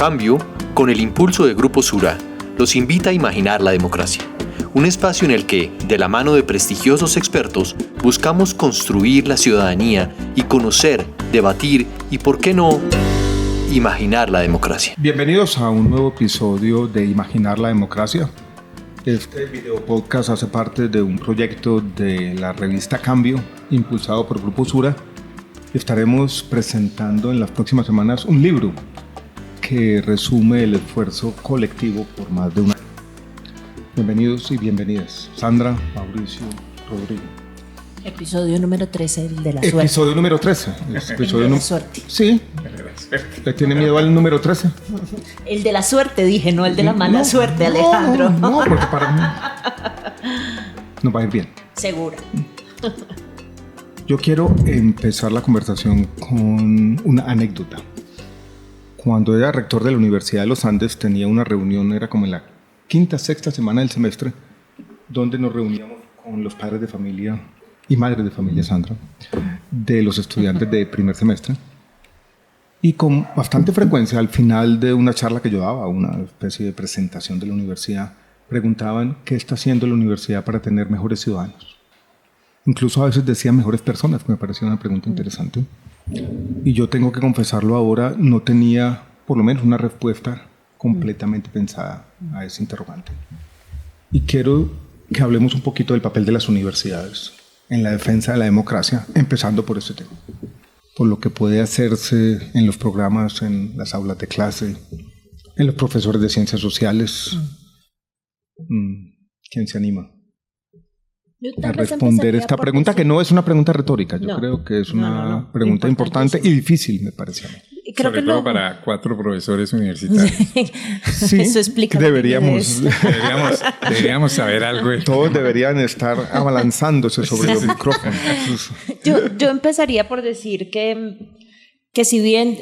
Cambio, con el impulso de Grupo Sura, los invita a imaginar la democracia. Un espacio en el que, de la mano de prestigiosos expertos, buscamos construir la ciudadanía y conocer, debatir y, ¿por qué no?, imaginar la democracia. Bienvenidos a un nuevo episodio de Imaginar la Democracia. Este video podcast hace parte de un proyecto de la revista Cambio, impulsado por Grupo Sura. Estaremos presentando en las próximas semanas un libro que resume el esfuerzo colectivo por más de un año. Bienvenidos y bienvenidas, Sandra, Mauricio, Rodrigo. Episodio número 13, el de la suerte. Episodio número 13. El de la suerte. Sí. ¿Le tiene miedo al número 13? El de la suerte, dije, no el de la mala suerte, Alejandro. No, porque para mí nos va a ir bien. Seguro. Yo quiero empezar la conversación con una anécdota. Cuando era rector de la Universidad de los Andes, tenía una reunión, era como en la quinta, sexta semana del semestre, donde nos reuníamos con los padres de familia y madres de familia, Sandra, de los estudiantes de primer semestre. Y con bastante frecuencia, al final de una charla que yo daba, una especie de presentación de la universidad, preguntaban qué está haciendo la universidad para tener mejores ciudadanos. Incluso a veces decían mejores personas, que me parecía una pregunta interesante. Y yo tengo que confesarlo ahora, no tenía por lo menos una respuesta completamente pensada a ese interrogante. Y quiero que hablemos un poquito del papel de las universidades en la defensa de la democracia, empezando por este tema. Por lo que puede hacerse en los programas, en las aulas de clase, en los profesores de ciencias sociales. ¿Quién se anima a responder esta pregunta? Que no es una pregunta retórica, yo creo que es una pregunta importante y difícil, me parece a mí. Creo sobre todo para 4 profesores universitarios. Sí, eso explica. Deberíamos saber algo. Todos deberían estar abalanzándose sobre los micrófonos. Yo empezaría por decir que si bien,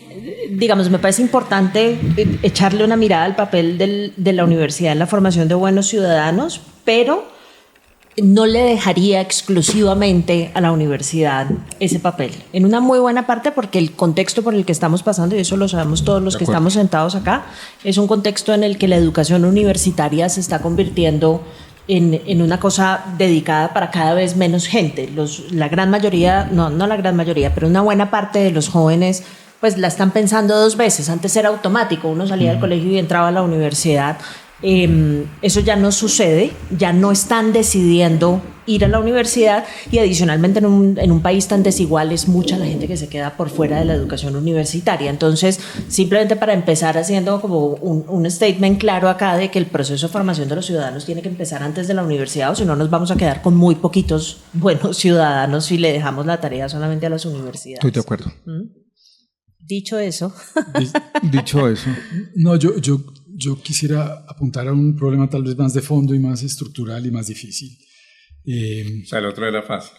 digamos, me parece importante echarle una mirada al papel de la universidad en la formación de buenos ciudadanos, pero no le dejaría exclusivamente a la universidad ese papel. En una muy buena parte porque el contexto por el que estamos pasando, y eso lo sabemos todos los que estamos sentados acá, es un contexto en el que la educación universitaria se está convirtiendo en una cosa dedicada para cada vez menos gente. La gran mayoría, no la gran mayoría, pero una buena parte de los jóvenes pues la están pensando 2 veces. Antes era automático, uno salía del colegio y entraba a la universidad. Eso ya no sucede, ya no están decidiendo ir a la universidad y adicionalmente en un país tan desigual es mucha la gente que se queda por fuera de la educación universitaria. Entonces, simplemente para empezar haciendo como un statement claro acá de que el proceso de formación de los ciudadanos tiene que empezar antes de la universidad, o si no nos vamos a quedar con muy poquitos buenos ciudadanos si le dejamos la tarea solamente a las universidades. Estoy de acuerdo. Dicho eso. Dicho eso. No, yo quisiera apuntar a un problema tal vez más de fondo y más estructural y más difícil. O sea, el otro era fácil.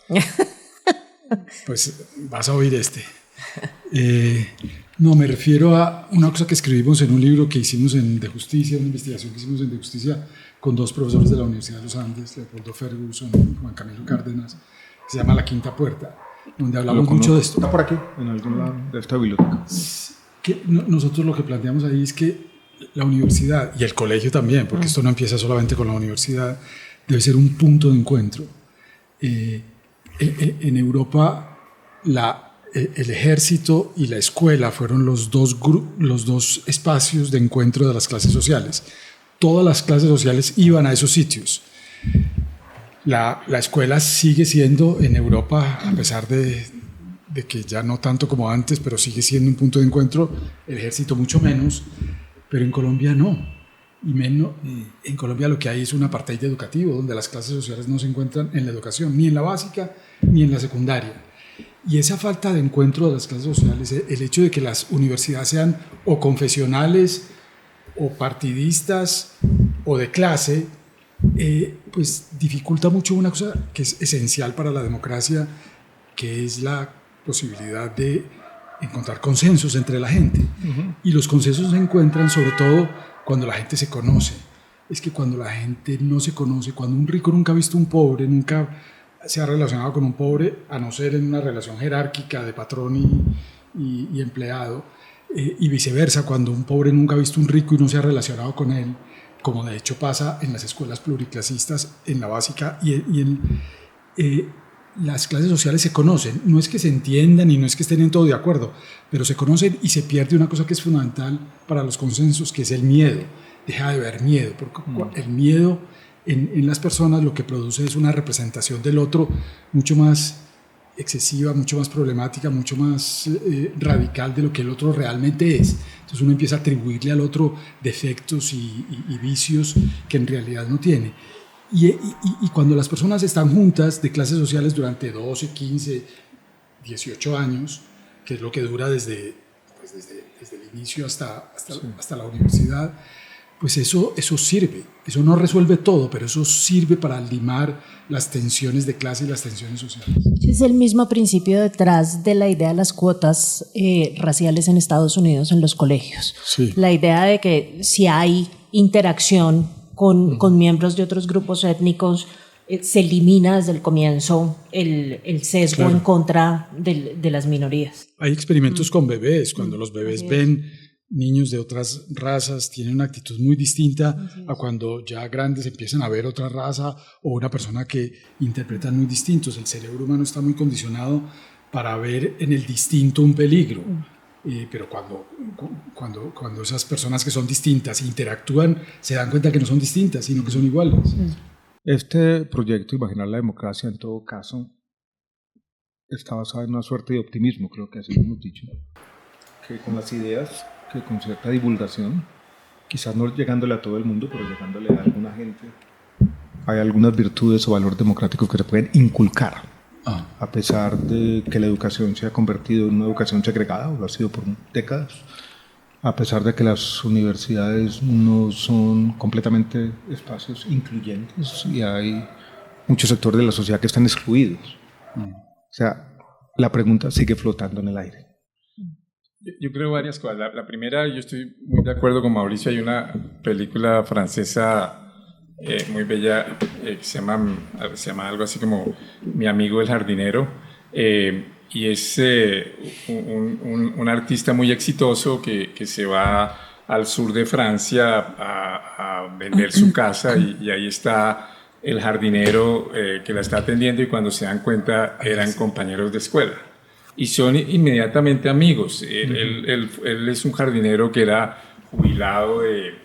Pues vas a oír este. No, me refiero a una cosa que escribimos en un libro que hicimos de justicia, una investigación que hicimos de justicia con 2 profesores de la Universidad de los Andes, Leopoldo Ferguson y Juan Camilo Cárdenas, que se llama La Quinta Puerta, donde hablamos mucho de esto. Está por aquí, en algún lado de esta biblioteca. Nosotros lo que planteamos ahí es que la universidad y el colegio también, porque esto no empieza solamente con la universidad, debe ser un punto de encuentro. En Europa el ejército y la escuela fueron los dos espacios de encuentro de las clases sociales. Todas las clases sociales iban a esos sitios. La escuela sigue siendo en Europa, a pesar de que ya no tanto como antes, pero sigue siendo un punto de encuentro, el ejército mucho menos, pero en Colombia no. En Colombia lo que hay es un apartheid educativo, donde las clases sociales no se encuentran en la educación, ni en la básica ni en la secundaria. Y esa falta de encuentro de las clases sociales, el hecho de que las universidades sean o confesionales o partidistas o de clase, pues dificulta mucho una cosa que es esencial para la democracia, que es la posibilidad de encontrar consensos entre la gente. Y los consensos se encuentran sobre todo cuando la gente se conoce. Es que cuando la gente no se conoce, cuando un rico nunca ha visto un pobre, nunca se ha relacionado con un pobre, a no ser en una relación jerárquica de patrón y empleado, y viceversa, cuando un pobre nunca ha visto un rico y no se ha relacionado con él, como de hecho pasa en las escuelas pluriclasistas, en la básica y en las clases sociales se conocen, no es que se entiendan y no es que estén en todo de acuerdo, pero se conocen y se pierde una cosa que es fundamental para los consensos, que es el miedo. Deja de haber miedo, porque el miedo en las personas lo que produce es una representación del otro mucho más excesiva, mucho más problemática, mucho más radical de lo que el otro realmente es. Entonces uno empieza a atribuirle al otro defectos y vicios que en realidad no tiene. Y cuando las personas están juntas de clases sociales durante 12, 15, 18 años, que es lo que dura desde el inicio hasta la universidad, pues eso sirve. Eso no resuelve todo, pero eso sirve para limar las tensiones de clase y las tensiones sociales. Es el mismo principio detrás de la idea de las cuotas raciales en Estados Unidos en los colegios. Sí. La idea de que si hay interacción con miembros de otros grupos étnicos, se elimina desde el comienzo el sesgo, claro, en contra de las minorías. Hay experimentos con bebés, cuando los bebés ven niños de otras razas, tienen una actitud muy distinta a cuando ya grandes empiezan a ver otra raza o una persona que interpretan muy distintos. El cerebro humano está muy condicionado para ver en el distinto un peligro. Pero cuando esas personas que son distintas interactúan, se dan cuenta que no son distintas, sino que son iguales. Este proyecto, Imaginar la Democracia, en todo caso, está basado en una suerte de optimismo, creo que así lo hemos dicho, que con las ideas, que con cierta divulgación, quizás no llegándole a todo el mundo, pero llegándole a alguna gente, hay algunas virtudes o valores democráticos que se pueden inculcar. A pesar de que la educación se ha convertido en una educación segregada, o lo ha sido por décadas, a pesar de que las universidades no son completamente espacios incluyentes y hay muchos sectores de la sociedad que están excluidos. O sea, la pregunta sigue flotando en el aire. Yo creo varias cosas. La primera, yo estoy muy de acuerdo con Mauricio, hay una película francesa muy bella que se llama algo así como Mi amigo el jardinero, y es un artista muy exitoso que se va al sur de Francia a vender su casa y ahí está el jardinero que la está atendiendo, y cuando se dan cuenta eran compañeros de escuela y son inmediatamente amigos. Él es un jardinero que era jubilado de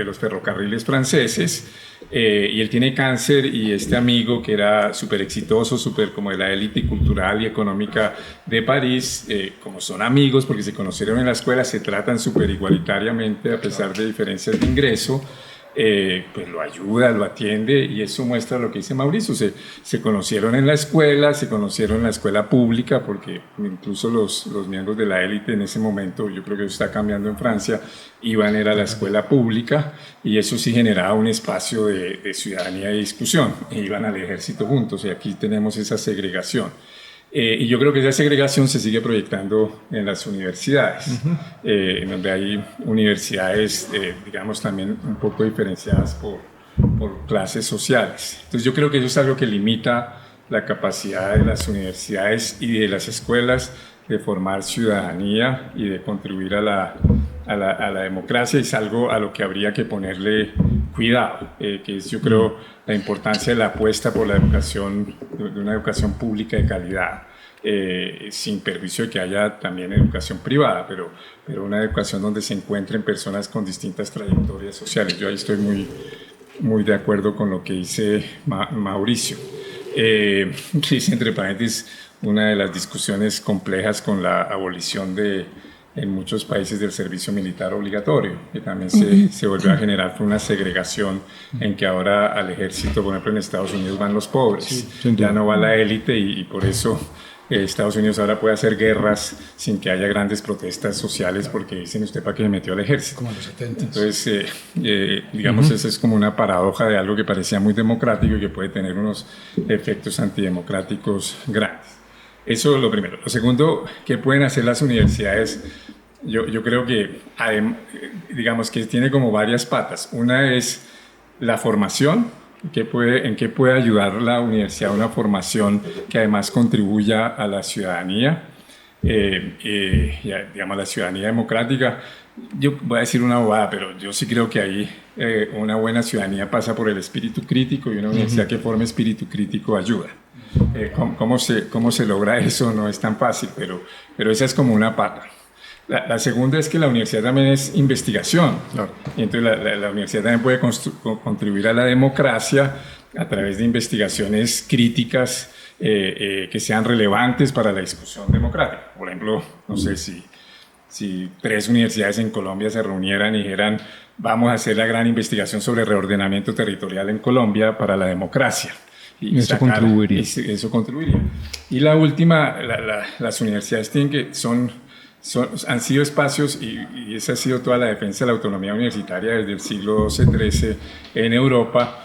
los ferrocarriles franceses, y él tiene cáncer, y este amigo que era súper exitoso, súper como de la élite cultural y económica de París, como son amigos porque se conocieron en la escuela, se tratan súper igualitariamente a pesar de diferencias de ingreso. Pues lo ayuda, lo atiende, y eso muestra lo que dice Mauricio. Se conocieron en la escuela, se conocieron en la escuela pública, porque incluso los miembros de la élite en ese momento, yo creo que eso está cambiando en Francia, iban a la escuela pública, y eso sí generaba un espacio de ciudadanía y discusión, e iban al ejército juntos, y aquí tenemos esa segregación. Y yo creo que esa segregación se sigue proyectando en las universidades, en donde hay universidades, digamos, también un poco diferenciadas por clases sociales. Entonces yo creo que eso es algo que limita la capacidad de las universidades y de las escuelas de formar ciudadanía y de contribuir a la democracia. Es algo a lo que habría que ponerle cuidado, que es, yo creo, la importancia de la apuesta por la educación, de una educación pública de calidad, sin perjuicio de que haya también educación privada, pero una educación donde se encuentren personas con distintas trayectorias sociales. Yo ahí estoy muy de acuerdo con lo que dice Mauricio. Dice, entre paréntesis, una de las discusiones complejas con la abolición en muchos países del servicio militar obligatorio, que también se volvió a generar por una segregación en que ahora al ejército, por ejemplo en Estados Unidos, van los pobres, ya no va la élite, y por eso Estados Unidos ahora puede hacer guerras sin que haya grandes protestas sociales, porque dicen, ¿usted para qué se metió al ejército? Como en los 70. Entonces, digamos, eso es como una paradoja de algo que parecía muy democrático y que puede tener unos efectos antidemocráticos grandes. Eso es lo primero. Lo segundo, ¿qué pueden hacer las universidades? Yo creo que, digamos, que tiene como varias patas. Una es la formación. ¿En qué puede ayudar la universidad a una formación que además contribuya a la ciudadanía? digamos, la ciudadanía democrática. Yo voy a decir una bobada, pero yo sí creo que ahí una buena ciudadanía pasa por el espíritu crítico, y una universidad que forme espíritu crítico ayuda. ¿Cómo se logra eso? No es tan fácil, pero esa es como una pata. La segunda es que la universidad también es investigación, claro. Y entonces la universidad también puede contribuir a la democracia a través de investigaciones críticas que sean relevantes para la discusión democrática. Por ejemplo, no sé si 3 universidades en Colombia se reunieran y dijeran: vamos a hacer la gran investigación sobre reordenamiento territorial en Colombia para la democracia. Y eso contribuiría. Y la última, las universidades tienen que han sido espacios, y esa ha sido toda la defensa de la autonomía universitaria desde el siglo XII-XIII en Europa,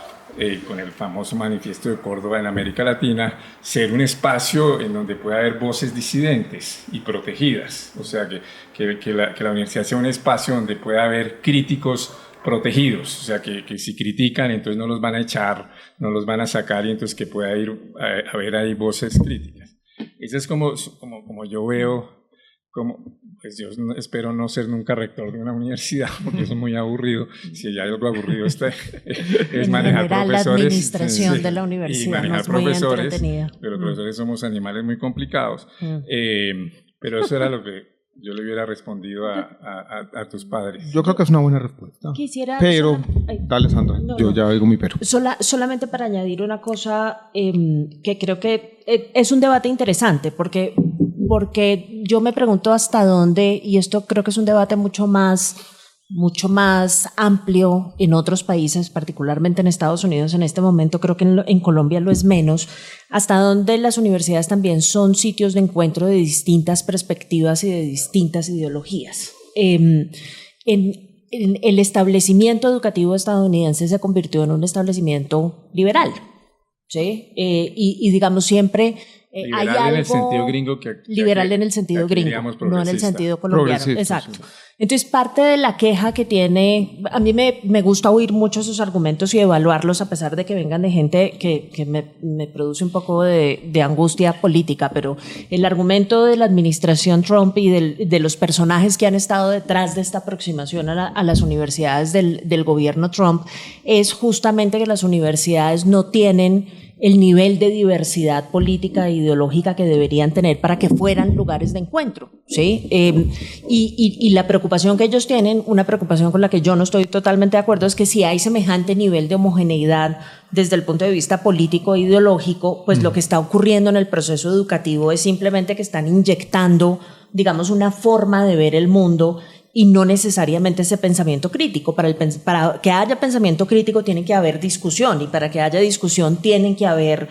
con el famoso Manifiesto de Córdoba en América Latina, ser un espacio en donde pueda haber voces disidentes y protegidas. O sea, que la universidad sea un espacio donde pueda haber críticos protegidos, o sea, que si critican, entonces no los van a echar, no los van a sacar, y entonces que pueda ir a haber ahí voces críticas. Eso es como yo veo. Pues yo espero no ser nunca rector de una universidad, porque eso es muy aburrido. Si hay algo aburrido es manejar profesores. La administración de la universidad y manejar no es muy profesores, entretenida. pero los profesores somos animales muy complicados. Pero eso era lo que yo le hubiera respondido a tus padres. Yo creo que es una buena respuesta. Pero, dale, Sandra, yo ya oigo mi pero. Solamente para añadir una cosa que creo que es un debate interesante, porque yo me pregunto hasta dónde, y esto creo que es un debate mucho más amplio en otros países, particularmente en Estados Unidos en este momento, creo que en Colombia lo es menos, hasta dónde las universidades también son sitios de encuentro de distintas perspectivas y de distintas ideologías. El establecimiento educativo estadounidense se convirtió en un establecimiento liberal, ¿sí? Y digamos siempre... liberal hay algo en el sentido gringo liberal en el sentido gringo, no en el sentido colombiano. Exacto. Entonces, parte de la queja que tiene, a mí me gusta oír mucho esos argumentos y evaluarlos, a pesar de que vengan de gente que me produce un poco de angustia política, pero el argumento de la administración Trump y de los personajes que han estado detrás de esta aproximación a las universidades del gobierno Trump es justamente que las universidades no tienen el nivel de diversidad política e ideológica que deberían tener para que fueran lugares de encuentro, ¿sí? Y la preocupación que ellos tienen, una preocupación con la que yo no estoy totalmente de acuerdo, es que si hay semejante nivel de homogeneidad desde el punto de vista político e ideológico, pues lo que está ocurriendo en el proceso educativo es simplemente que están inyectando, digamos, una forma de ver el mundo y no necesariamente ese pensamiento crítico. Para que haya pensamiento crítico tiene que haber discusión, y para que haya discusión tienen que haber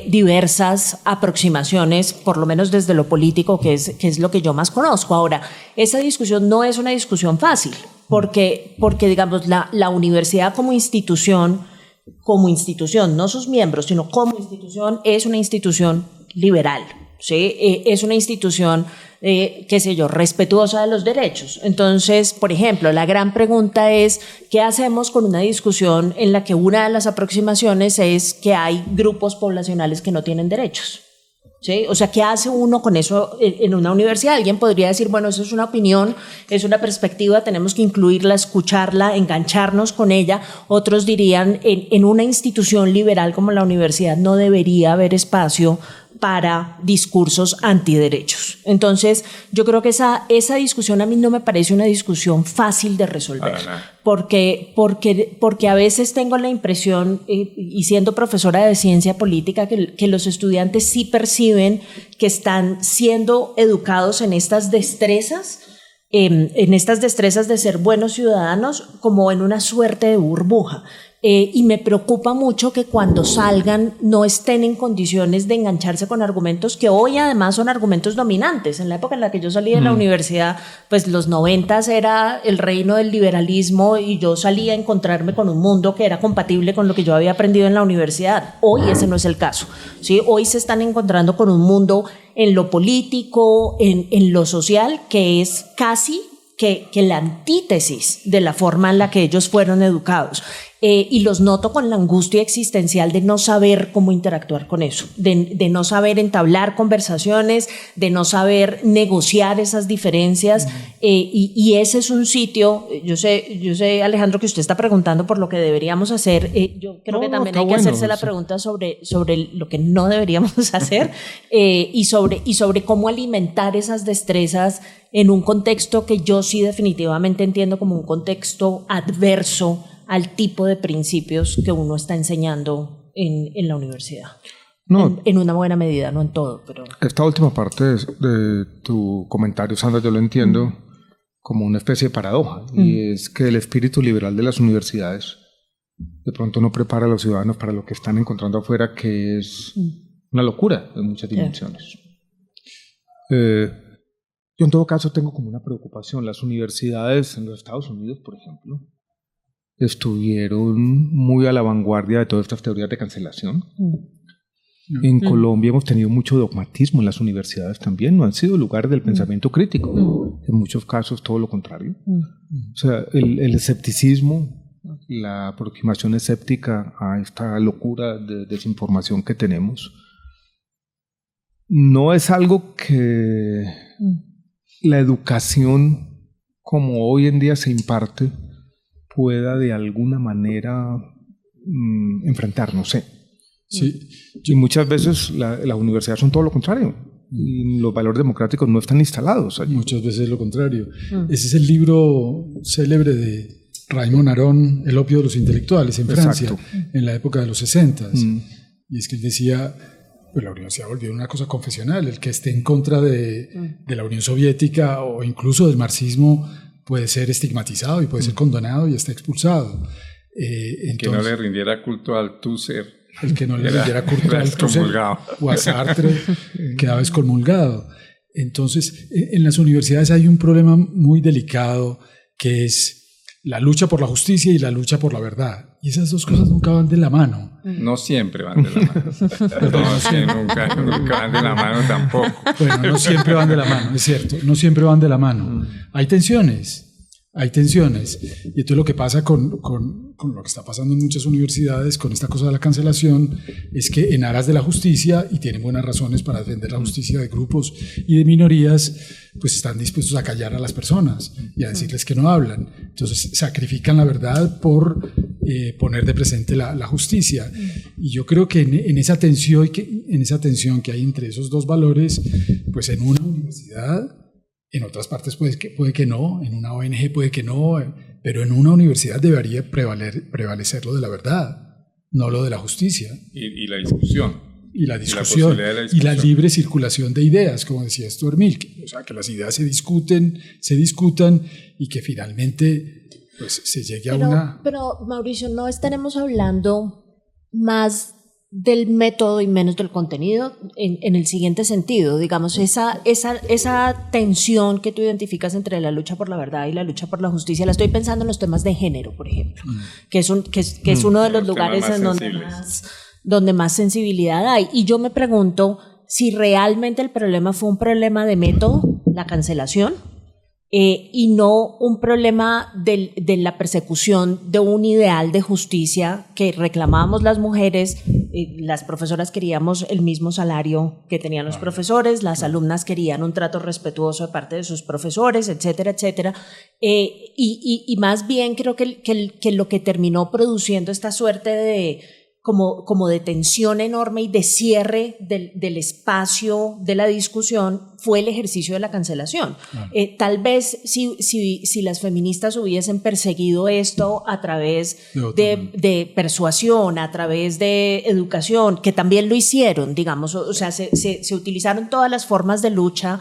diversas aproximaciones, por lo menos desde lo político, que es lo que yo más conozco. Ahora, esa discusión no es una discusión fácil, porque digamos, la universidad como institución, no sus miembros, sino como institución, es una institución liberal, ¿sí? Es una institución respetuosa de los derechos. Entonces, por ejemplo, la gran pregunta es, ¿qué hacemos con una discusión en la que una de las aproximaciones es que hay grupos poblacionales que no tienen derechos? ¿Sí? O sea, ¿qué hace uno con eso en una universidad? Alguien podría decir, bueno, eso es una opinión, es una perspectiva, tenemos que incluirla, escucharla, engancharnos con ella. Otros dirían, en una institución liberal como la universidad no debería haber espacio para discursos antiderechos. Entonces, yo creo que esa discusión a mí no me parece una discusión fácil de resolver, porque a veces tengo la impresión, y siendo profesora de ciencia política, que los estudiantes sí perciben que están siendo educados en estas destrezas, de ser buenos ciudadanos, como en una suerte de burbuja. Y me preocupa mucho que cuando salgan no estén en condiciones de engancharse con argumentos que hoy además son argumentos dominantes. En la época en la que yo salí de la universidad, pues los 90s era el reino del liberalismo, y yo salía a encontrarme con un mundo que era compatible con lo que yo había aprendido en la universidad. Hoy ese no es el caso, ¿sí? Hoy se están encontrando con un mundo en lo político, en lo social, que es casi que la antítesis de la forma en la que ellos fueron educados. y los noto con la angustia existencial de no saber cómo interactuar con eso, de no saber entablar conversaciones, de no saber negociar esas diferencias, y ese es un sitio, yo sé, Alejandro, que usted está preguntando por lo que deberíamos hacer, yo creo que también hay que hacerse la pregunta sobre lo que no deberíamos hacer, y sobre cómo alimentar esas destrezas en un contexto que yo sí definitivamente entiendo como un contexto adverso al tipo de principios que uno está enseñando en la universidad. No, en una buena medida, no en todo, pero... Esta última parte de tu comentario, Sandra, yo lo entiendo como una especie de paradoja, y es que el espíritu liberal de las universidades de pronto no prepara a los ciudadanos para lo que están encontrando afuera, que es una locura en muchas dimensiones. Yo en todo caso tengo como una preocupación. Las universidades en los Estados Unidos, por ejemplo, estuvieron muy a la vanguardia de todas estas teorías de cancelación. En Colombia hemos tenido mucho dogmatismo en las universidades también, no han sido lugares del pensamiento crítico, en muchos casos todo lo contrario. O sea, el escepticismo, la aproximación escéptica a esta locura de desinformación que tenemos, no es algo que la educación como hoy en día se imparte pueda de alguna manera enfrentar, no sé. Sí. Y muchas veces las universidades son todo lo contrario. Y los valores democráticos no están instalados allí. Muchas veces lo contrario. Ese es el libro célebre de Raymond Aron, El opio de los intelectuales, en Francia, en la época de los 60. Y es que él decía, pues la universidad volvió una cosa confesional. El que esté en contra de la Unión Soviética o incluso del marxismo puede ser estigmatizado y puede ser condenado y está expulsado. El que no le rindiera culto al Tusser. El que no le rindiera culto al Tusser o a Sartre quedaba excomulgado. Entonces, en las universidades hay un problema muy delicado que es la lucha por la justicia y la lucha por la verdad. Y esas dos cosas nunca van de la mano. No siempre van de la mano. Nunca van de la mano tampoco. Bueno, no siempre van de la mano, es cierto. No siempre van de la mano. Hay tensiones. Y entonces lo que pasa con lo que está pasando en muchas universidades, con esta cosa de la cancelación, es que en aras de la justicia, y tienen buenas razones para defender la justicia de grupos y de minorías, pues están dispuestos a callar a las personas y a decirles que no hablan. Entonces sacrifican la verdad por poner de presente la justicia. Y yo creo que en esa tensión que hay entre esos dos valores, pues en una universidad... En otras partes puede que no, en una ONG puede que no, pero en una universidad debería prevalecer lo de la verdad, no lo de la justicia. Y la discusión. Y la discusión. Y la libre circulación de ideas, como decía Stuart Mill. O sea, que las ideas se discutan y que finalmente pues, se llegue a una... Pero, Mauricio, no estaremos hablando más del método y menos del contenido en el siguiente sentido, digamos, esa tensión que tú identificas entre la lucha por la verdad y la lucha por la justicia, la estoy pensando en los temas de género, por ejemplo, que es uno de los lugares en donde más sensibilidad hay, y yo me pregunto si realmente el problema fue un problema de método, la cancelación, y no un problema de la persecución de un ideal de justicia que reclamábamos las mujeres. Las profesoras queríamos el mismo salario que tenían los profesores, las alumnas querían un trato respetuoso de parte de sus profesores, etcétera, etcétera. Y más bien creo que lo que terminó produciendo esta suerte de como de tensión enorme y de cierre del espacio de la discusión fue el ejercicio de la cancelación. Tal vez si las feministas hubiesen perseguido esto a través de persuasión, a través de educación, que también lo hicieron, digamos, o sea, se utilizaron todas las formas de lucha.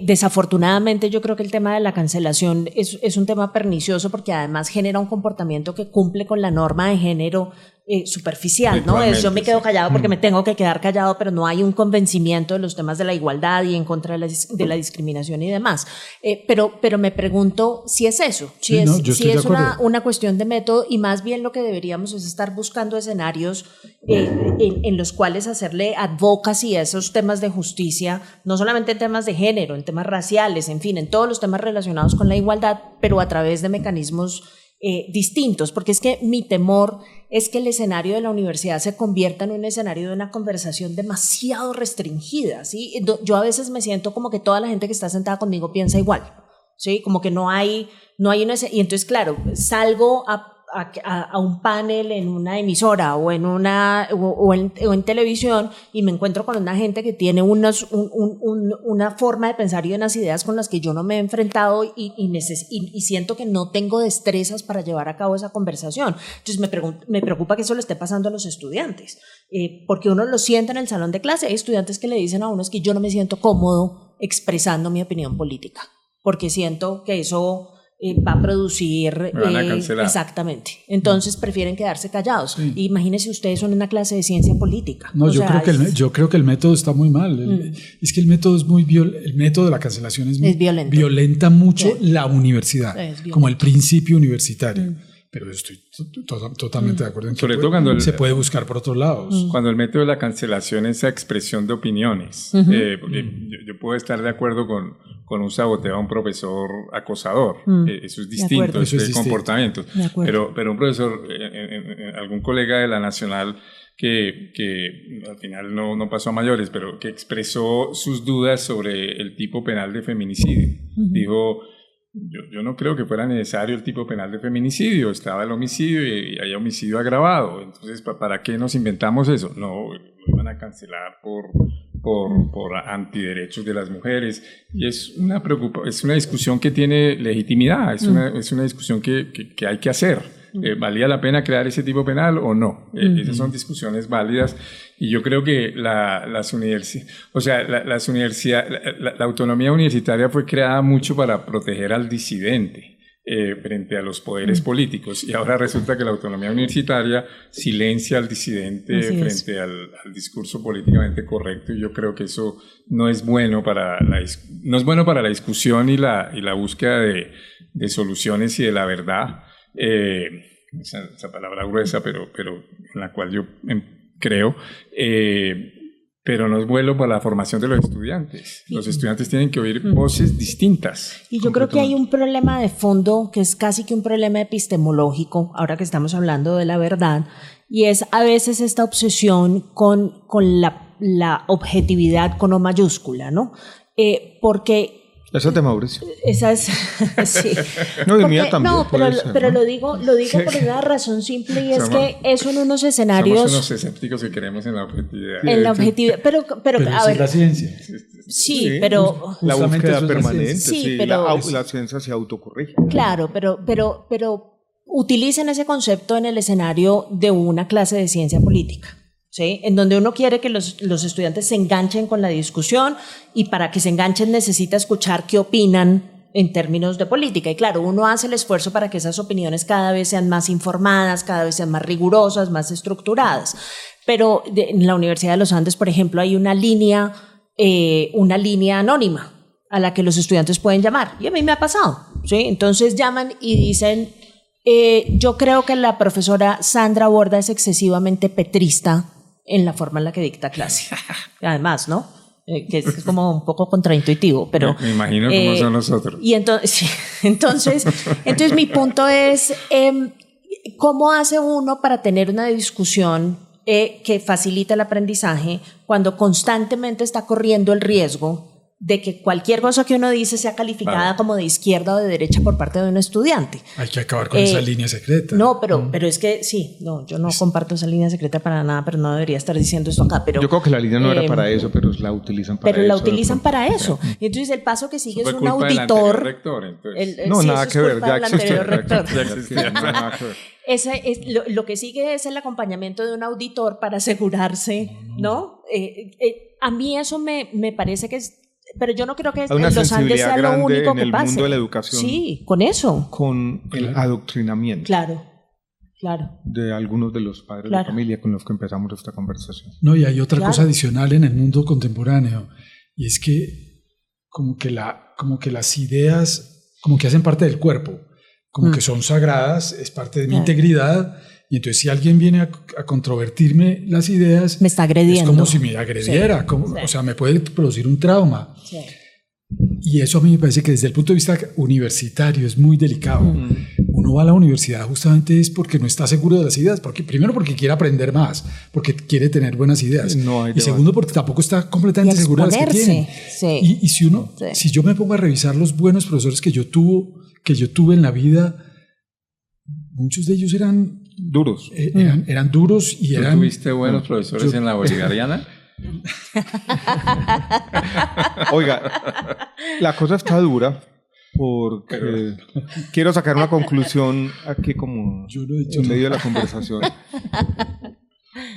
Desafortunadamente yo creo que el tema de la cancelación es un tema pernicioso porque además genera un comportamiento que cumple con la norma de género superficial, ¿no? Yo me quedo callado porque me tengo que quedar callado, pero no hay un convencimiento de los temas de la igualdad y en contra de la discriminación y demás. Pero me pregunto si es eso, si es una cuestión de método, y más bien lo que deberíamos es estar buscando escenarios en los cuales hacerle advocacy a esos temas de justicia, no solamente en temas de género, en temas raciales, en fin, en todos los temas relacionados con la igualdad, pero a través de mecanismos distintos, porque es que mi temor es que el escenario de la universidad se convierta en un escenario de una conversación demasiado restringida, ¿sí? Yo a veces me siento como que toda la gente que está sentada conmigo piensa igual, ¿sí? Como que no hay y entonces claro, salgo a un panel en una emisora o en televisión y me encuentro con una gente que tiene una forma de pensar y unas ideas con las que yo no me he enfrentado y siento que no tengo destrezas para llevar a cabo esa conversación. Entonces me preocupa que eso le esté pasando a los estudiantes, porque uno lo siente en el salón de clase. Hay estudiantes que le dicen a uno es que yo no me siento cómodo expresando mi opinión política, porque siento que eso va a producir... Me van a cancelar. Exactamente. Entonces prefieren quedarse callados. Sí. Imagínense ustedes son en una clase de ciencia política. No, yo creo que el método está muy mal. Es que el método es el método de la cancelación es violento. Violenta mucho la universidad, como el principio universitario. Pero estoy totalmente de acuerdo en que sobre todo cuando se puede buscar por otros lados. Cuando el método de la cancelación es esa expresión de opiniones. Porque yo puedo estar de acuerdo con un saboteo a un profesor acosador. Eso es distinto, eso es comportamiento. Pero un profesor, algún colega de la Nacional que al final no pasó a mayores, pero que expresó sus dudas sobre el tipo penal de feminicidio. Dijo... Yo no creo que fuera necesario el tipo penal de feminicidio, estaba el homicidio y hay homicidio agravado, entonces ¿para qué nos inventamos eso? No, lo van a cancelar por antiderechos de las mujeres, y es una discusión que tiene legitimidad, es una discusión que hay que hacer. ¿Valía la pena crear ese tipo penal o no? Esas son discusiones válidas, y yo creo que las universidades, o sea, la autonomía universitaria fue creada mucho para proteger al disidente frente a los poderes políticos, y ahora resulta que la autonomía universitaria silencia al disidente frente al discurso políticamente correcto, y yo creo que eso no es bueno para la discusión y la búsqueda de soluciones y de la verdad. Esa palabra gruesa, pero en la cual yo creo, pero no es bueno para la formación de los estudiantes. Los estudiantes tienen que oír voces distintas. Y yo creo que hay un problema de fondo que es casi que un problema epistemológico, ahora que estamos hablando de la verdad, y es a veces esta obsesión con la objetividad con O mayúscula, ¿no? Porque... Esa es de Mauricio. Esa es, sí. No, de mía también. No, pero lo digo por una razón simple, y es que eso en unos escenarios... Somos unos escépticos que creemos en la objetividad. En la objetividad, pero a ver, es la ciencia. Sí, pero... La búsqueda permanente, sí, pero... La ciencia se autocorrige. Claro, pero utilicen ese concepto en el escenario de una clase de ciencia política. ¿Sí? En donde uno quiere que los estudiantes se enganchen con la discusión, y para que se enganchen necesita escuchar qué opinan en términos de política. Y claro, uno hace el esfuerzo para que esas opiniones cada vez sean más informadas, cada vez sean más rigurosas, más estructuradas. Pero en la Universidad de los Andes, por ejemplo, hay una línea anónima a la que los estudiantes pueden llamar. Y a mí me ha pasado, ¿sí? Entonces llaman y dicen... yo creo que la profesora Sandra Borda es excesivamente petrista en la forma en la que dicta clase. Además, ¿no? Que es como un poco contraintuitivo, pero... Me imagino cómo son nosotros. Y entonces mi punto es, ¿cómo hace uno para tener una discusión que facilite el aprendizaje cuando constantemente está corriendo el riesgo de que cualquier cosa que uno dice sea calificada como de izquierda o de derecha por parte de un estudiante? Hay que acabar con esa línea secreta. No, pero es que sí, no, yo no comparto esa línea secreta para nada, pero no debería estar diciendo esto acá. Pero, yo creo que la línea no era para eso, pero la utilizan para eso. Pero la utilizan para eso. Y entonces el paso que sigue es un auditor. Rector, no, sí, nada que ver, ya existía. Lo que sigue es el acompañamiento de un auditor para asegurarse, ¿no? A mí eso me parece que es... Pero yo no creo que en los Andes sea lo único que pase. En el mundo de la educación. Sí, con eso. Con el adoctrinamiento. Claro. De algunos de los padres de familia con los que empezamos esta conversación. No, y hay otra cosa adicional en el mundo contemporáneo, y es que como que las ideas como que hacen parte del cuerpo, como que son sagradas, es parte de mi integridad. Y entonces si alguien viene a controvertirme las ideas, me está agrediendo. Es como si me agrediera, o sea, me puede producir un trauma. Sí. Y eso a mí me parece que desde el punto de vista universitario es muy delicado. uno va a la universidad justamente es porque no está seguro de las ideas, primero porque quiere aprender más, porque quiere tener buenas ideas, y segundo porque tampoco está completamente seguro de las que tiene. Sí. Y si yo me pongo a revisar los buenos profesores que yo tuve en la vida, muchos de ellos eran duros. Eran duros y eran... ¿Tuviste buenos profesores en la bolivariana? Oiga, la cosa está dura porque quiero sacar una conclusión aquí como en medio de la conversación.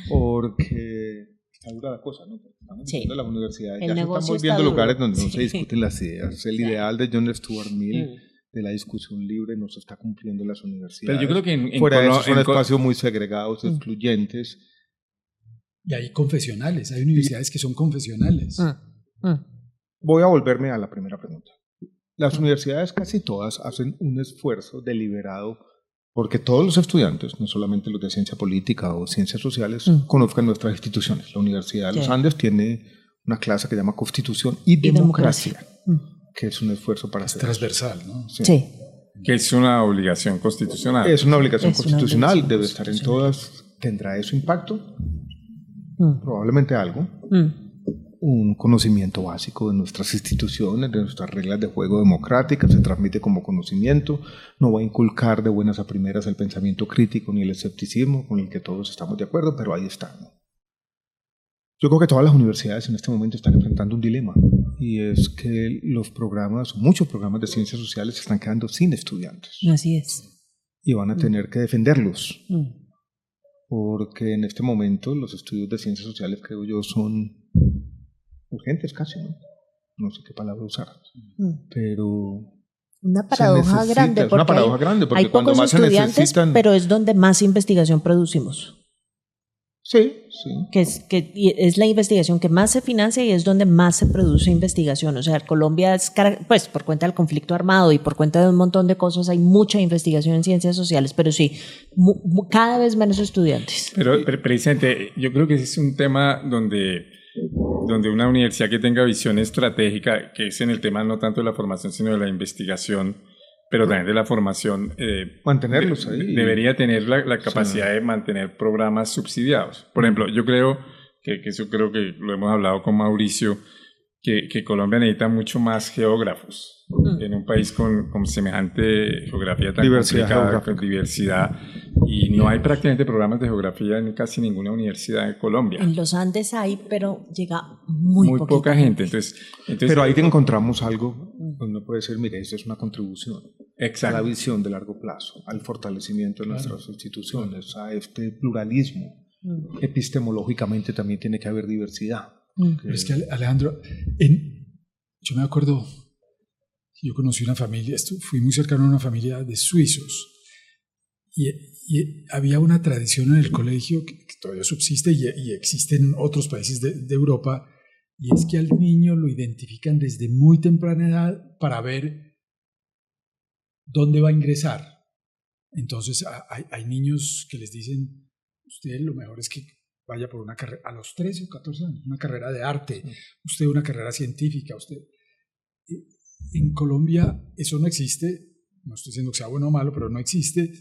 Porque está dura la cosa, ¿no? Estamos viendo las universidades, ya se están volviendo lugares donde no se discuten las ideas. El ideal de John Stuart Mill de la discusión libre no se está cumpliendo en las universidades. Pero yo creo que fuera de eso son espacios muy segregados, excluyentes. Y hay confesionales, hay universidades que son confesionales. Voy a volverme a la primera pregunta. Las universidades casi todas hacen un esfuerzo deliberado porque todos los estudiantes, no solamente los de ciencia política o ciencias sociales, conozcan nuestras instituciones. La Universidad de los Andes tiene una clase que se llama Constitución y Democracia, que es un esfuerzo para hacer transversal, ¿no? Sí. Que es una obligación constitucional. Es una obligación constitucional, debe estar en todas. ¿Tendrá eso impacto? Probablemente algo. Un conocimiento básico de nuestras instituciones, de nuestras reglas de juego democráticas, se transmite como conocimiento, no va a inculcar de buenas a primeras el pensamiento crítico ni el escepticismo con el que todos estamos de acuerdo, pero ahí está, ¿no? Yo creo que todas las universidades en este momento están enfrentando un dilema, y es que muchos programas de ciencias sociales se están quedando sin estudiantes. Así es. Y van a tener que defenderlos. Porque en este momento los estudios de ciencias sociales, creo yo, son urgentes casi, ¿no? No sé qué palabra usar, pero... Una paradoja grande, porque, hay cuando pocos más estudiantes, se necesitan... pero es donde más investigación producimos. Sí. Que es la investigación que más se financia y es donde más se produce investigación. O sea, Colombia es, pues por cuenta del conflicto armado y por cuenta de un montón de cosas, hay mucha investigación en ciencias sociales, pero sí, cada vez menos estudiantes. Pero precisamente, yo creo que ese es un tema donde una universidad que tenga visión estratégica, que es en el tema no tanto de la formación, sino de la investigación, pero también de la formación, mantenerlos ahí. Debería tener la capacidad de mantener programas subsidiados. Por ejemplo, yo creo que eso creo que lo hemos hablado con Mauricio, que Colombia necesita mucho más geógrafos. En un país con semejante geografía tan complicada, con diversidad, y no hay prácticamente programas de geografía en casi ninguna universidad de Colombia. En los Andes hay, pero llega muy poca gente. Entonces, pero ahí te encontramos algo, uno puede decir, mire, esto es una contribución a la visión de largo plazo, al fortalecimiento de nuestras instituciones, a este pluralismo. Epistemológicamente también tiene que haber diversidad. Pero es que, Alejandro, yo me acuerdo, yo conocí una familia, fui muy cercano a una familia de suizos, y había una tradición en el colegio que todavía subsiste y existe en otros países de Europa, y es que al niño lo identifican desde muy temprana edad para ver dónde va a ingresar. Entonces hay niños que les dicen, usted lo mejor es que vaya por una carrera, a los 13 o 14 años, una carrera de arte, usted una carrera científica, usted... En Colombia eso no existe, no estoy diciendo que sea bueno o malo, pero no existe,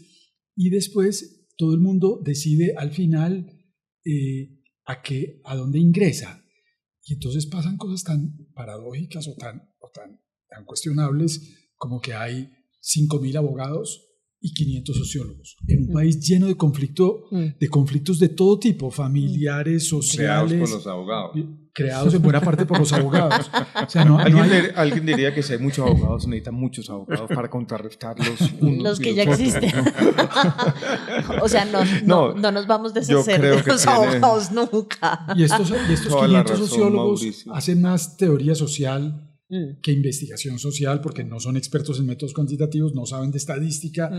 y después todo el mundo decide al final a dónde ingresa, y entonces pasan cosas tan paradójicas o tan cuestionables como que hay 5.000 abogados y 500 sociólogos en un país lleno de conflictos de todo tipo, familiares, sociales, creados por los abogados, creados en buena parte por los abogados. O sea, alguien diría que si hay muchos abogados, se necesitan muchos abogados para contrarrestar los que ya existen. O sea, no nos vamos a deshacer de los abogados nunca. Y estos 500 sociólogos hacen más teoría social que investigación social, porque no son expertos en métodos cuantitativos, no saben de estadística,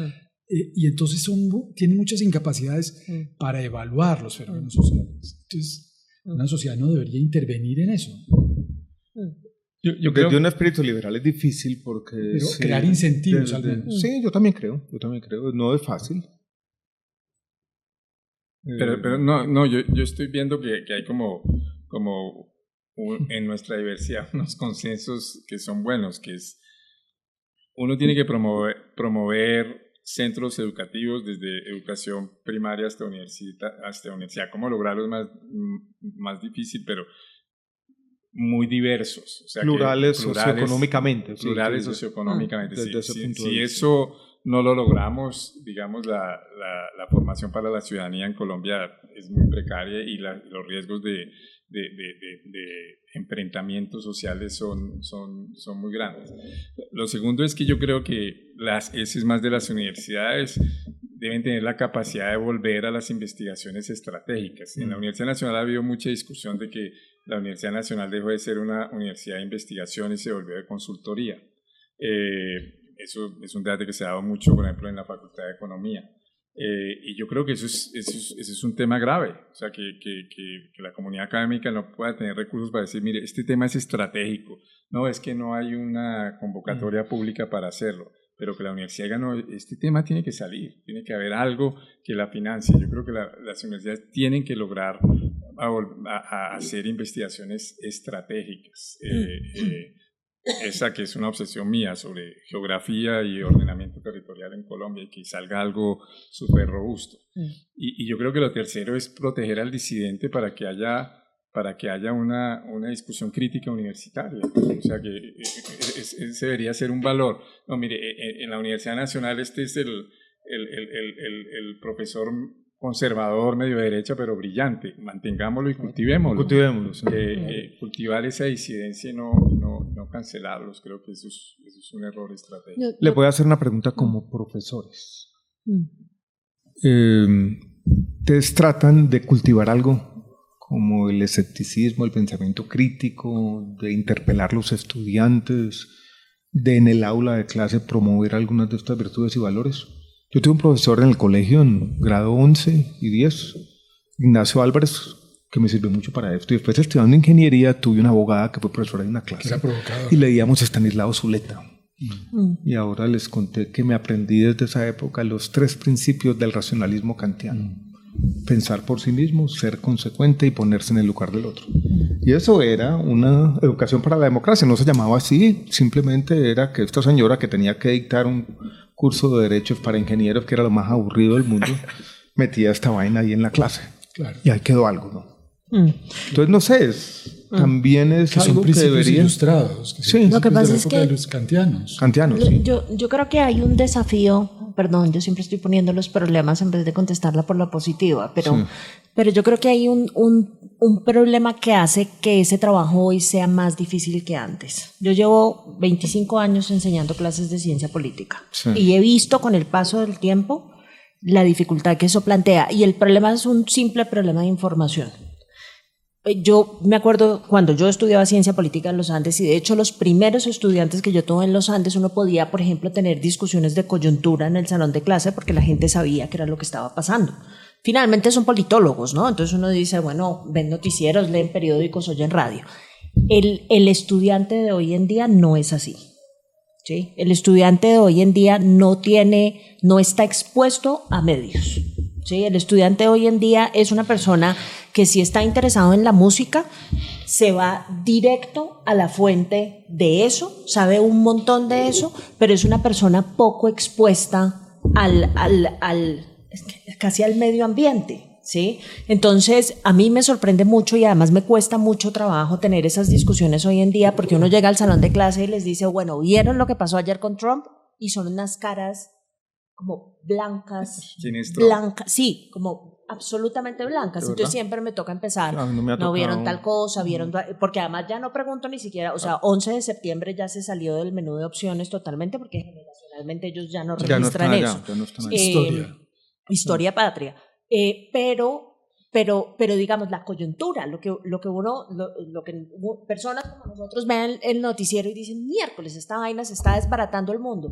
y entonces tienen muchas incapacidades para evaluar los fenómenos sociales. Entonces, una sociedad no debería intervenir en eso. Yo creo que un espíritu liberal es difícil porque... Pero crear incentivos al menos. Sí, yo también creo, no es fácil. Pero no, yo estoy viendo que hay como en nuestra diversidad unos consensos que son buenos, que es uno tiene que promover centros educativos, desde educación primaria hasta universidad. ¿Cómo lograrlos? Más difícil, pero muy diversos. O sea, plurales socioeconómicamente. Plurales socioeconómicamente. Si eso eso no lo logramos, digamos, la formación para la ciudadanía en Colombia es muy precaria y los riesgos de enfrentamientos sociales son muy grandes. Lo segundo es que yo creo que las ESEs más de las universidades deben tener la capacidad de volver a las investigaciones estratégicas. En la Universidad Nacional ha habido mucha discusión de que la Universidad Nacional dejó de ser una universidad de investigación y se volvió de consultoría. Eso es un debate que se ha dado mucho, por ejemplo, en la Facultad de Economía. Y yo creo que eso es un tema grave, o sea, que la comunidad académica no pueda tener recursos para decir, mire, este tema es estratégico, no, es que no hay una convocatoria pública para hacerlo, pero que la universidad diga, no, este tema tiene que salir, tiene que haber algo que la financie. Yo creo que las universidades tienen que lograr a hacer investigaciones estratégicas. Esa que es una obsesión mía sobre geografía y ordenamiento territorial en Colombia y que salga algo súper robusto. Y yo creo que lo tercero es proteger al disidente para que haya una discusión crítica universitaria. O sea, que ese debería ser un valor. No, mire, en la Universidad Nacional este es el profesor conservador, medio derecha, pero brillante. Mantengámoslo y cultivémoslo. Cultivar esa disidencia y no cancelarlos. Creo que eso es un error estratégico. Le voy a hacer una pregunta como profesores. ¿Ustedes tratan de cultivar algo como el escepticismo, el pensamiento crítico, de interpelar a los estudiantes, de en el aula de clase promover algunas de estas virtudes y valores? Yo tuve un profesor en el colegio en grado 11 y 10, Ignacio Álvarez, que me sirvió mucho para esto. Y después, estudiando ingeniería, tuve una abogada que fue profesora de una clase. Era provocador. Y leíamos a Estanislao Zuleta. Y ahora les conté que me aprendí desde esa época los 3 principios del racionalismo kantiano. Pensar por sí mismo, ser consecuente y ponerse en el lugar del otro. Y eso era una educación para la democracia. No se llamaba así, simplemente era que esta señora que tenía que dictar un curso de derechos para ingenieros, que era lo más aburrido del mundo, metía esta vaina ahí en la clase. Claro. Y ahí quedó algo, ¿no? Entonces, no sé, también es que algo son que debería... ilustrados. Que sí. Lo que pasa es que... de los kantianos. Kantianos, sí. Yo creo que hay un desafío, perdón, yo siempre estoy poniendo los problemas en vez de contestarla por la positiva, pero yo creo que hay un problema que hace que ese trabajo hoy sea más difícil que antes. Yo llevo 25 años enseñando clases de ciencia política y he visto con el paso del tiempo la dificultad que eso plantea, y el problema es un simple problema de información. Yo me acuerdo cuando yo estudiaba ciencia política en los Andes, y de hecho los primeros estudiantes que yo tuve en los Andes, uno podía, por ejemplo, tener discusiones de coyuntura en el salón de clase porque la gente sabía qué era lo que estaba pasando. Finalmente son politólogos, ¿no? Entonces uno dice, bueno, ven noticieros, leen periódicos, oyen radio. El estudiante de hoy en día no es así. ¿Sí? El estudiante de hoy en día no está expuesto a medios. ¿Sí? El estudiante de hoy en día es una persona que si está interesado en la música, se va directo a la fuente de eso, sabe un montón de eso, pero es una persona poco expuesta casi al medio ambiente. ¿Sí? Entonces, a mí me sorprende mucho y además me cuesta mucho trabajo tener esas discusiones hoy en día, porque uno llega al salón de clase y les dice, bueno, ¿vieron lo que pasó ayer con Trump? Y son unas caras como blancas. ¿Quién es Trump? Blancas, sí, como absolutamente blancas. Entonces siempre me toca empezar, no vieron tal cosa, porque además ya no pregunto ni siquiera, o sea, 11 de septiembre ya se salió del menú de opciones totalmente, porque generacionalmente ellos ya no registran eso. Historia patria. Pero digamos, la coyuntura, lo que personas como nosotros ven el noticiero y dicen, miércoles, esta vaina se está desbaratando el mundo.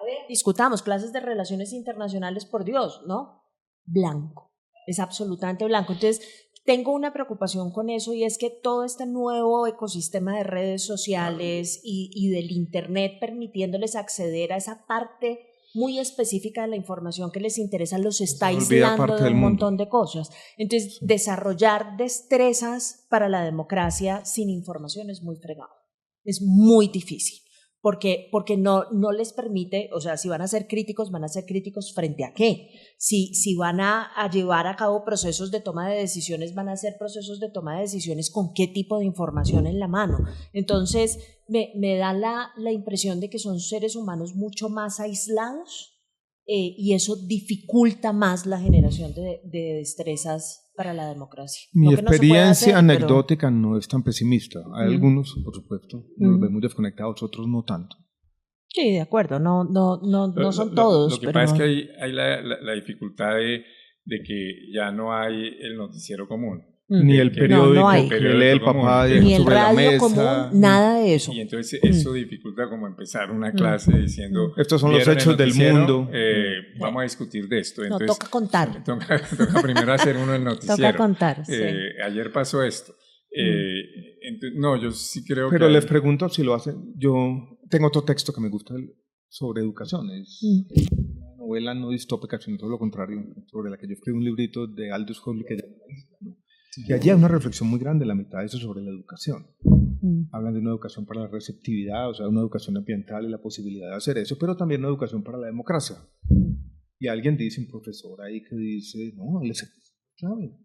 A ver, discutamos clases de relaciones internacionales, por Dios, ¿no? Blanco, es absolutamente blanco. Entonces, tengo una preocupación con eso, y es que todo este nuevo ecosistema de redes sociales y del internet, permitiéndoles acceder a esa parte muy específica de la información que les interesa, los está aislando de un montón de cosas. Entonces, desarrollar destrezas para la democracia sin información es muy fregado, es muy difícil, porque no les permite, o sea, si van a ser críticos frente a qué. Si van a llevar a cabo procesos de toma de decisiones, van a hacer procesos de toma de decisiones con qué tipo de información en la mano. Entonces, me da la impresión de que son seres humanos mucho más aislados, y eso dificulta más la generación de destrezas para la democracia. Mi no experiencia hacer, anecdótica no es tan pesimista. Hay algunos, por supuesto, nos vemos desconectados, otros no tanto. Sí, de acuerdo, no son todos. Lo que pasa es que hay la dificultad de que ya no hay el noticiero común. Ni el periódico, no hay. que lee el papá ni el sobre la radio mesa. común, nada de eso. Y entonces eso dificulta como empezar una clase diciendo... Estos son los hechos del mundo. Vamos a discutir de esto. No, entonces, toca contar. Toca primero hacer uno el noticiero. Toca contar, sí. Ayer pasó esto. Entonces, no, yo sí creo Pero que... les pregunto si lo hacen. Yo tengo otro texto que me gusta sobre educación. Es una novela no distópica, sino todo lo contrario, sobre la que yo escribí un librito de Aldous Huxley que y allí hay una reflexión muy grande, la mitad de eso sobre la educación. Hablan de una educación para la receptividad, o sea, una educación ambiental y la posibilidad de hacer eso, pero también una educación para la democracia. Y alguien dice, un profesor ahí que dice, no, el escepticismo es clave.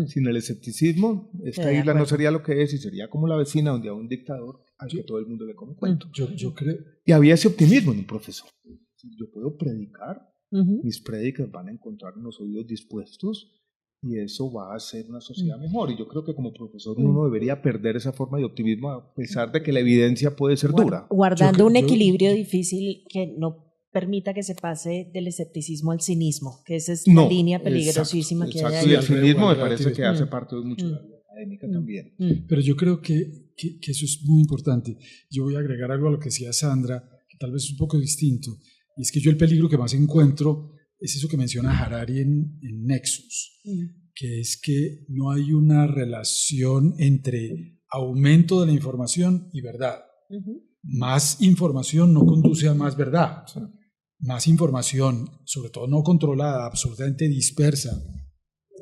Sin el escepticismo, esta isla no sería lo que es y sería como la vecina donde hay un dictador al que todo el mundo le come cuento. Yo creo... Y había ese optimismo en un profesor. Yo puedo predicar, mis prédicas van a encontrar unos oídos dispuestos y eso va a hacer una sociedad mejor. Y yo creo que como profesor uno no debería perder esa forma de optimismo a pesar de que la evidencia puede ser dura. Guardando un equilibrio difícil que no permita que se pase del escepticismo al cinismo, que esa es la línea peligrosísima que hay ahí. Y el cinismo me parece que hace parte de mucho de la vida académica también. Pero yo creo que eso es muy importante. Yo voy a agregar algo a lo que decía Sandra, que tal vez es un poco distinto, y es que yo el peligro que más encuentro es eso que menciona Harari en Nexus, que es que no hay una relación entre aumento de la información y verdad. Más información no conduce a más verdad. Más información, sobre todo no controlada, absolutamente dispersa,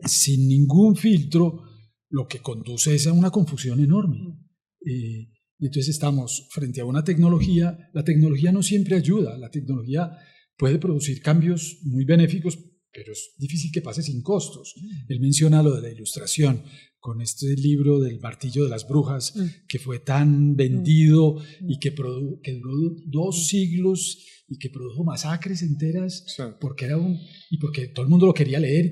sin ningún filtro, lo que conduce es a una confusión enorme. Y entonces estamos frente a una tecnología. La tecnología no siempre ayuda. La tecnología puede producir cambios muy benéficos, pero es difícil que pase sin costos. Él menciona lo de la ilustración, con este libro del martillo de las brujas, que fue tan vendido y que duró 2 siglos y que produjo masacres enteras, porque porque todo el mundo lo quería leer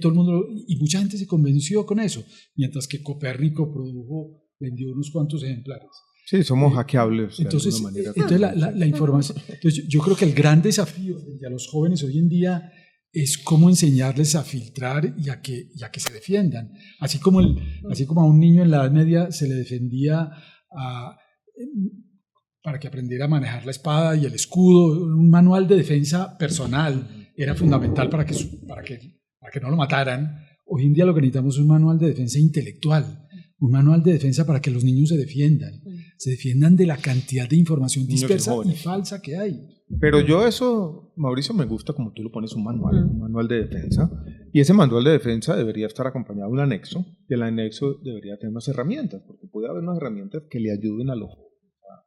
y mucha gente se convenció con eso, mientras que Copérnico vendió unos cuantos ejemplares. Sí, somos hackeables. Entonces, de alguna manera. entonces la información. Entonces, yo creo que el gran desafío de los jóvenes hoy en día es cómo enseñarles a filtrar y a que se defiendan. Así como a un niño en la Edad Media se le defendía para que aprendiera a manejar la espada y el escudo, un manual de defensa personal era fundamental para que no lo mataran. Hoy en día lo que necesitamos es un manual de defensa intelectual. Un manual de defensa para que los niños se defiendan de la cantidad de información dispersa y falsa que hay. Pero yo eso, Mauricio, me gusta como tú lo pones, un manual de defensa, y ese manual de defensa debería estar acompañado de un anexo, y el anexo debería tener unas herramientas, porque puede haber unas herramientas que le ayuden a los jóvenes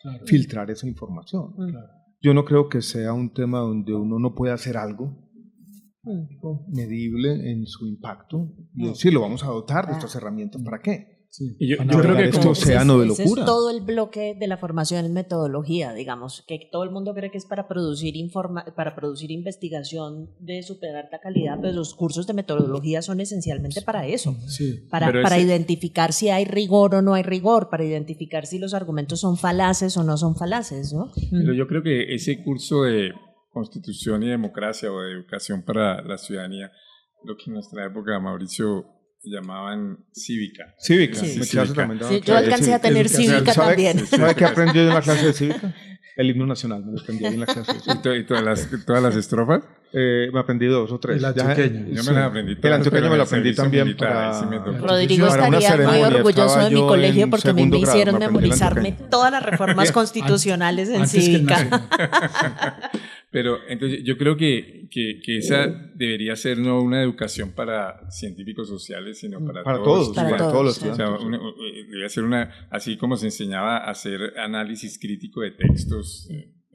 a filtrar esa información. Yo no creo que sea un tema donde uno no puede hacer algo medible en su impacto, y decir, lo vamos a dotar de estas herramientas, ¿para qué? Sí. Y yo creo que este océano de locura. Es todo el bloque de la formación en metodología, digamos, que todo el mundo cree que es para producir investigación de súper alta calidad, pero los cursos de metodología son esencialmente para eso, para identificar si hay rigor o no hay rigor, para identificar si los argumentos son falaces o no son falaces, ¿no? Pero yo creo que ese curso de Constitución y Democracia o de Educación para la Ciudadanía, lo que en nuestra época, Mauricio, llamaban cívica. Sí, yo alcancé a tener cívica también. ¿Sabe qué aprendí en la clase de cívica? El himno nacional, me lo aprendí en la clase de cívica. ¿Y todas las estrofas? Me aprendí 2 o 3. El antioqueño. Yo me las aprendí todas. El antioqueño me lo aprendí también Rodrigo estaría muy orgulloso de mi colegio porque a mí me hicieron memorizarme todas las reformas constitucionales en cívica. Pero entonces yo creo que esa debería ser no una educación para científicos sociales, sino para todos los estudiantes. O sea, debería ser así como se enseñaba a hacer análisis crítico de textos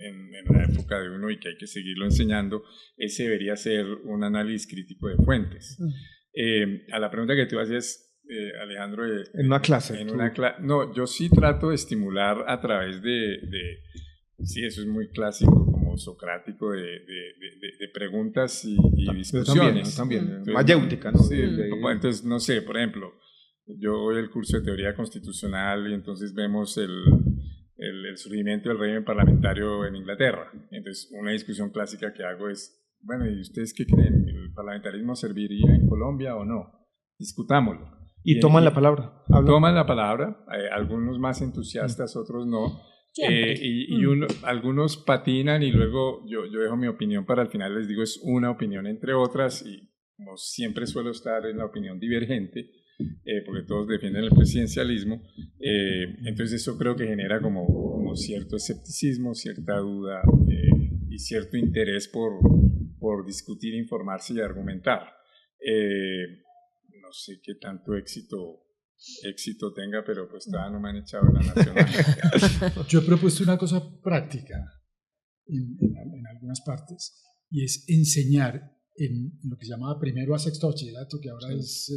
en la época de uno y que hay que seguirlo enseñando, ese debería ser un análisis crítico de fuentes. A la pregunta que tú hacías, Alejandro, en una clase. No, yo sí trato de estimular a través sí, eso es muy clásico, como socrático, de preguntas y discusiones. También. Mayéutica, ¿no? Sí, entonces, no sé, por ejemplo, yo voy al curso de teoría constitucional y entonces vemos el surgimiento del régimen parlamentario en Inglaterra. Entonces, una discusión clásica que hago es, bueno, ¿y ustedes qué creen? ¿El parlamentarismo serviría en Colombia o no? Discutámoslo. Y toman la palabra. Toman la palabra, algunos más entusiastas, otros no. Algunos patinan y luego yo dejo mi opinión para al final les digo es una opinión entre otras y como siempre suelo estar en la opinión divergente porque todos defienden el presidencialismo, entonces eso creo que genera como cierto escepticismo, cierta duda y cierto interés por discutir, informarse y argumentar. No sé qué tanto éxito tenga, pero pues todavía no me han echado en la nacional. Yo he propuesto una cosa práctica en algunas partes y es enseñar en lo que se llamaba primero a sexto bachillerato, que ahora es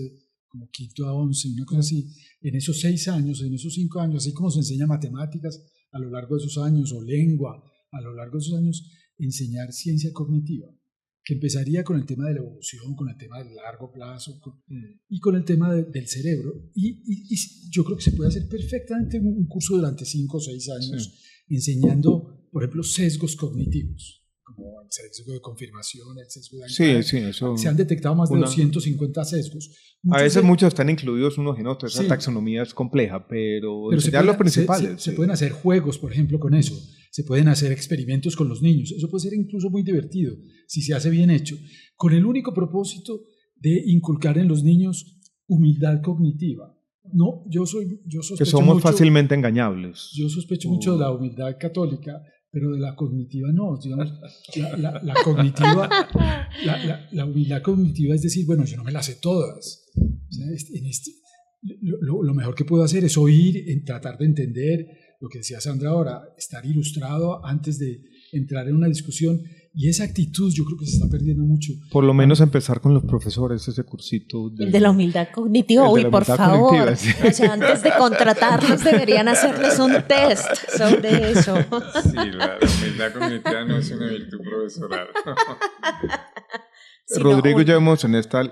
como quinto a 11, una cosa así, en esos 6 años, en esos 5 años, así como se enseña matemáticas a lo largo de esos años o lengua a lo largo de esos años, enseñar ciencia cognitiva, que empezaría con el tema de la evolución, con el tema del largo plazo y con el tema del cerebro. Y yo creo que se puede hacer perfectamente un curso durante 5 o 6 años enseñando, por ejemplo, sesgos cognitivos, como el sesgo de confirmación, el sesgo de anclaje. Sí, eso. Se han detectado más de 250 sesgos. Muchos están incluidos unos en otros. Esa taxonomía es compleja, pero enseñar los principales. Se pueden hacer juegos, por ejemplo, con eso. Se pueden hacer experimentos con los niños. Eso puede ser incluso muy divertido si se hace bien hecho, con el único propósito de inculcar en los niños humildad cognitiva. No, yo sospecho que somos mucho, fácilmente engañables. Yo sospecho mucho de la humildad católica, pero de la cognitiva no. Digamos, la cognitiva, la humildad cognitiva es decir, bueno, yo no me las sé todas. O sea, lo mejor que puedo hacer es oír, tratar de entender lo que decía Sandra ahora, estar ilustrado antes de entrar en una discusión, y esa actitud yo creo que se está perdiendo mucho. Por lo menos empezar con los profesores ese cursito. El de la humildad cognitiva, uy, por favor. Sí. O sea, antes de contratarlos deberían hacerles un test sobre eso. Sí, la humildad cognitiva no es una virtud profesoral. Rodrigo y yo hemos en esta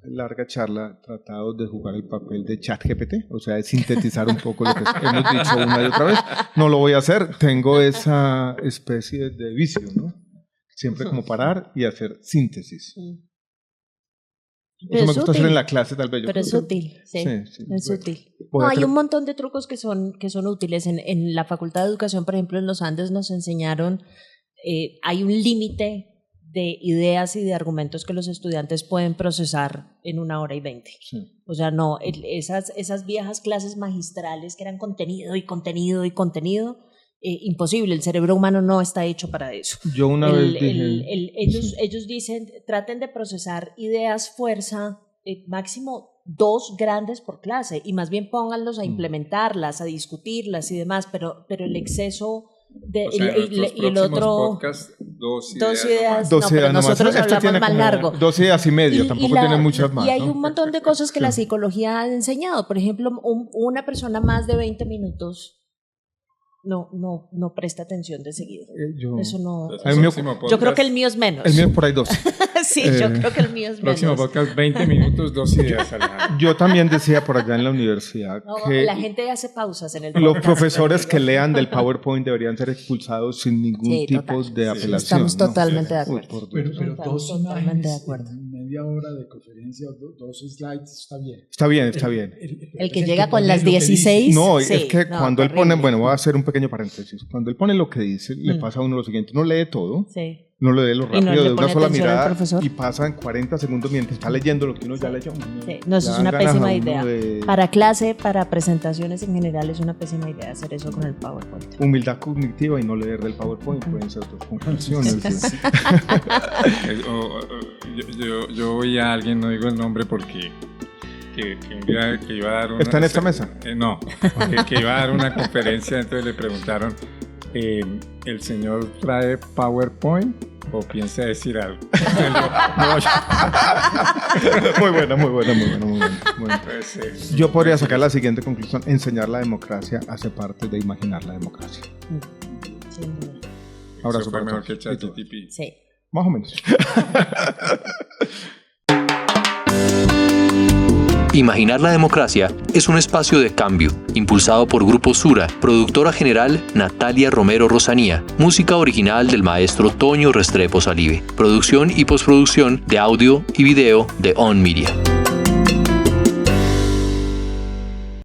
larga charla tratado de jugar el papel de ChatGPT, o sea, de sintetizar un poco lo que hemos dicho una y otra vez. No lo voy a hacer, tengo esa especie de vicio, ¿no? Siempre como parar y hacer síntesis. Eso me gusta hacer en la clase, tal vez. Pero es útil, sí, es útil. No, hay un montón de trucos que son útiles. En la Facultad de Educación, por ejemplo, en los Andes nos enseñaron, hay un límite de ideas y de argumentos que los estudiantes pueden procesar en 1 hora y 20. Sí. O sea, no, esas viejas clases magistrales que eran contenido y contenido y contenido, imposible, el cerebro humano no está hecho para eso. Yo una vez dije... ellos dicen, traten de procesar ideas fuerza, máximo 2 grandes por clase, y más bien pónganlos a implementarlas, a discutirlas y demás, pero el exceso... y el otro podcast, 2 ideas. No, pero nosotros hablamos más largo. 2 ideas y medio, tampoco tiene muchas más. Y hay un montón de cosas que la psicología ha enseñado. Por ejemplo, una persona más de 20 minutos no presta atención de seguido. Eso no. Yo creo que el mío es menos. El mío es por ahí 2. Sí, yo creo que el mío es menos. Próximo podcast, 20 minutos, 2 ideas. Yo también decía por allá en la universidad que la gente hace pausas en el podcast. Los profesores que lean del PowerPoint deberían ser expulsados sin ningún tipo de apelación. Estamos totalmente de acuerdo. Pero 2 imágenes en media hora de conferencia, 2 slides, está bien. Está bien. El que llega con las 16. No, es que cuando él pone, bueno, voy a hacer un pequeño paréntesis. Cuando él pone lo que dice, le pasa a uno lo siguiente: no lee todo. Sí. No le dé lo rápido de una sola mirada y pasa en 40 segundos mientras está leyendo lo que uno ya leyó. Sí. No, eso es una pésima idea. Para clase, para presentaciones en general, es una pésima idea hacer eso con el PowerPoint. Humildad cognitiva y no leer del PowerPoint pueden ser 2 conclusiones. Yo oí a alguien, no digo el nombre porque que iba a dar una... ¿Está en esta mesa? No, que iba a dar una conferencia, entonces le preguntaron: ¿El señor trae PowerPoint o piensa decir algo? Muy buena. Pues, Yo podría sacar la siguiente conclusión: enseñar la democracia hace parte de imaginar la democracia. Sin duda. Ahora eso fue mejor que todos. ChatGPT. Sí. Más o menos. Imaginar la democracia es un espacio de cambio, impulsado por Grupo Sura, productora general Natalia Romero Rosanía, música original del maestro Toño Restrepo Salive, producción y postproducción de audio y video de On Media.